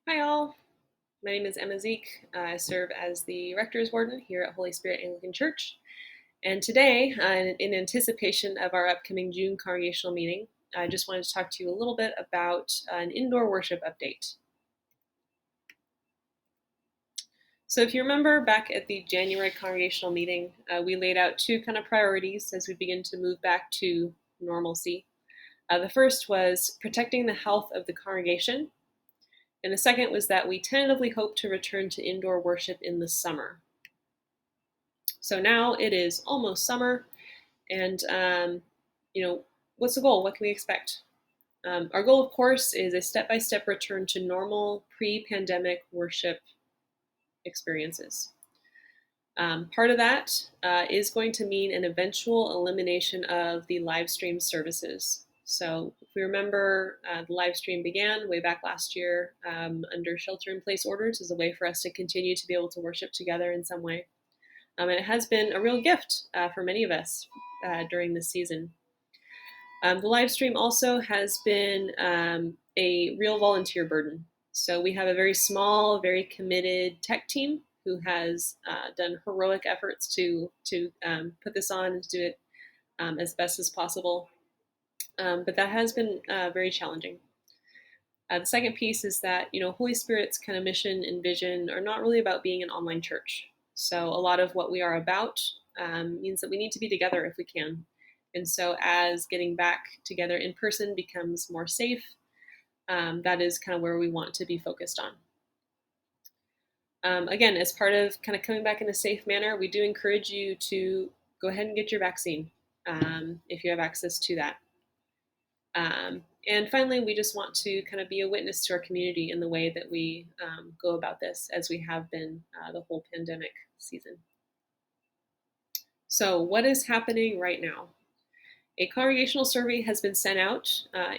Hi all, my name is Emma Zeek. I serve as the Rector's Warden here at Holy Spirit Anglican Church. And today, in anticipation of our upcoming June congregational meeting, I just wanted to talk to you a little bit about an indoor worship update. So if you remember back at the January congregational meeting, we laid out two kind of priorities as we begin to move back to normalcy. The first was protecting the health of the congregation. And the second was that we tentatively hope to return to indoor worship in the summer. So now it is almost summer, and what's the goal? What can we expect? Our goal, of course, is a step-by-step return to normal pre-pandemic worship experiences. Part of that is going to mean an eventual elimination of the live stream services. So if we remember, the live stream began way back last year under shelter-in-place orders as a way for us to continue to be able to worship together in some way. And it has been a real gift for many of us during this season. The live stream also has been a real volunteer burden. So we have a very small, very committed tech team who has done heroic efforts to put this on and to do it as best as possible. But that has been very challenging. The second piece is that, Holy Spirit's kind of mission and vision are not really about being an online church. So a lot of what we are about means that we need to be together if we can. And so as getting back together in person becomes more safe, that is kind of where we want to be focused on. Again, as part of kind of coming back in a safe manner, we do encourage you to go ahead and get your vaccine if you have access to that. And finally, we just want to kind of be a witness to our community in the way that we go about this, as we have been the whole pandemic season. So what is happening right now? A congregational survey has been sent out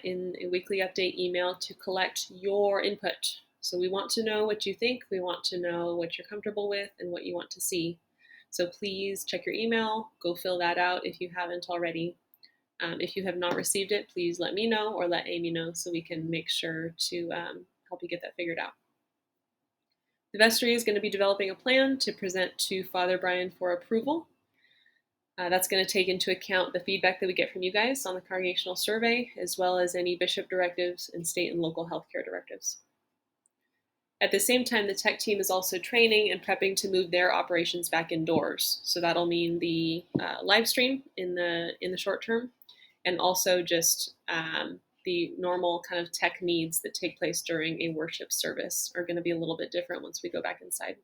in a weekly update email to collect your input. So we want to know what you think, we want to know what you're comfortable with and what you want to see. So please check your email, go fill that out if you haven't already. If you have not received it, please let me know or let Amy know so we can make sure to help you get that figured out. The vestry is going to be developing a plan to present to Father Brian for approval. That's going to take into account the feedback that we get from you guys on the congregational survey, as well as any bishop directives and state and local healthcare directives. At the same time, the tech team is also training and prepping to move their operations back indoors. So that'll mean the live stream in the short term, and also just the normal kind of tech needs that take place during a worship service are going to be a little bit different once we go back inside.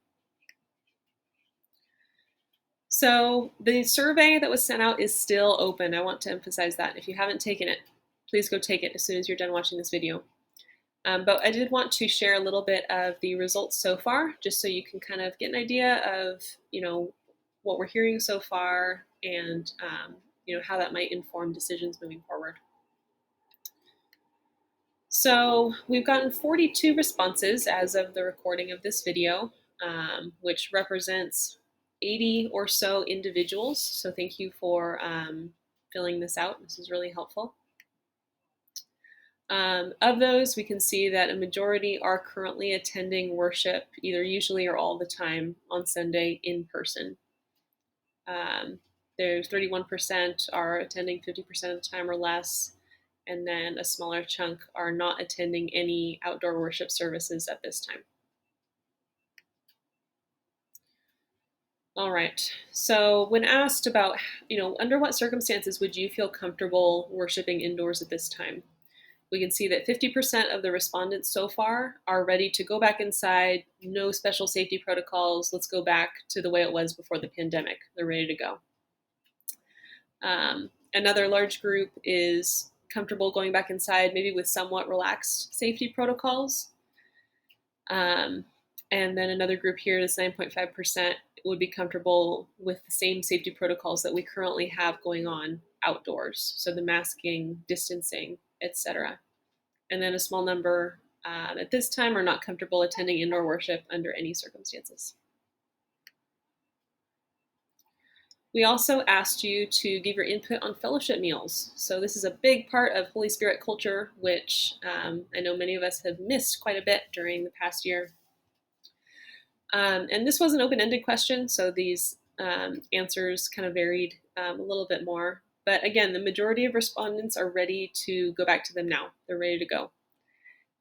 So the survey that was sent out is still open. I want to emphasize that. If you haven't taken it, please go take it as soon as you're done watching this video. But I did want to share a little bit of the results so far, just so you can kind of get an idea of, what we're hearing so far and, how that might inform decisions moving forward. So we've gotten 42 responses as of the recording of this video, which represents 80 or so individuals. So thank you for filling this out. This is really helpful. Of those, we can see that a majority are currently attending worship, either usually or all the time on Sunday in person. There's 31% are attending 50% of the time or less, and then a smaller chunk are not attending any outdoor worship services at this time. All right, so when asked about, under what circumstances would you feel comfortable worshiping indoors at this time? We can see that 50% of the respondents so far are ready to go back inside, no special safety protocols, let's go back to the way it was before the pandemic. They're ready to go. Another large group is comfortable going back inside, maybe with somewhat relaxed safety protocols. And then another group here, this 9.5%, would be comfortable with the same safety protocols that we currently have going on outdoors. So the masking, distancing, etc. And then a small number at this time are not comfortable attending indoor worship under any circumstances. We also asked you to give your input on fellowship meals. So this is a big part of Holy Spirit culture, which I know many of us have missed quite a bit during the past year. And this was an open-ended question, so these answers kind of varied a little bit more. But again, the majority of respondents are ready to go back to them now. They're ready to go.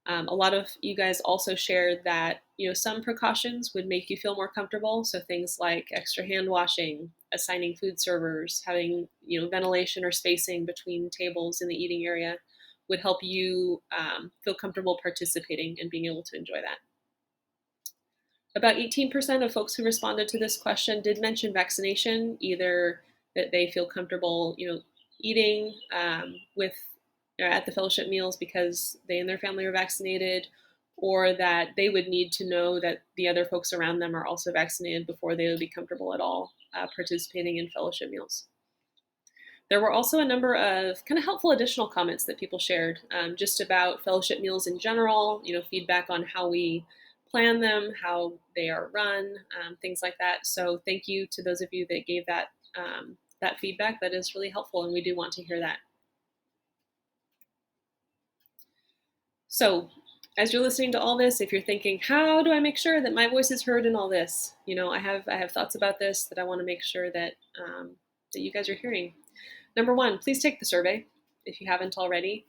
A lot of you guys also shared that some precautions would make you feel more comfortable. So things like extra hand washing, assigning food servers, having ventilation or spacing between tables in the eating area would help you feel comfortable participating and being able to enjoy that. About 18% of folks who responded to this question did mention vaccination, either that they feel comfortable, eating with at the fellowship meals because they and their family are vaccinated, or that they would need to know that the other folks around them are also vaccinated before they would be comfortable at all participating in fellowship meals. There were also a number of kind of helpful additional comments that people shared just about fellowship meals in general, feedback on how we plan them, how they are run, things like that. So thank you to those of you that gave that feedback. That is really helpful, and we do want to hear that. So as you're listening to all this, if you're thinking, how do I make sure that my voice is heard in all this? I have thoughts about this that I want to make sure that that you guys are hearing. Number one, please take the survey if you haven't already.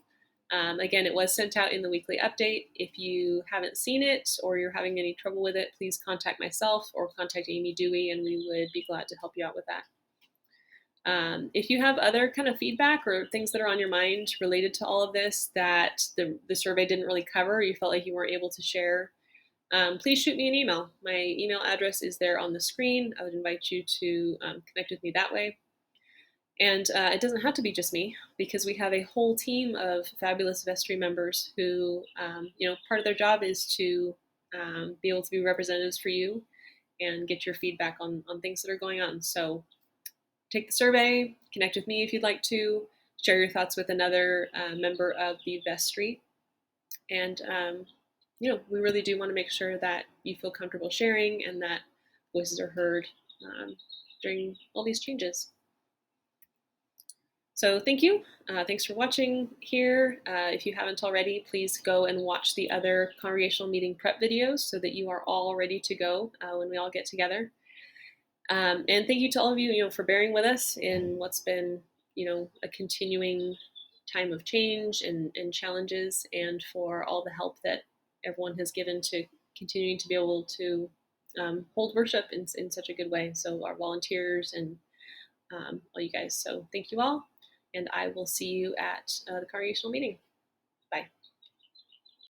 Again, it was sent out in the weekly update. If you haven't seen it or you're having any trouble with it, please contact myself or contact Amy Dewey, and we would be glad to help you out with that. If you have other kind of feedback or things that are on your mind related to all of this that the survey didn't really cover, or you felt like you weren't able to share, please shoot me an email. My email address is there on the screen. I would invite you to connect with me that way. And it doesn't have to be just me, because we have a whole team of fabulous vestry members who, part of their job is to be able to be representatives for you and get your feedback on things that are going on. So take the survey, connect with me if you'd like to, share your thoughts with another member of the vestry. And, we really do want to make sure that you feel comfortable sharing and that voices are heard during all these changes. So thank you. Thanks for watching here. If you haven't already, please go and watch the other congregational meeting prep videos so that you are all ready to go when we all get together. And thank you to all of you, for bearing with us in what's been, a continuing time of change and challenges, and for all the help that everyone has given to continuing to be able to hold worship in such a good way. So our volunteers and all you guys. So thank you all. And I will see you at the congregational meeting. Bye.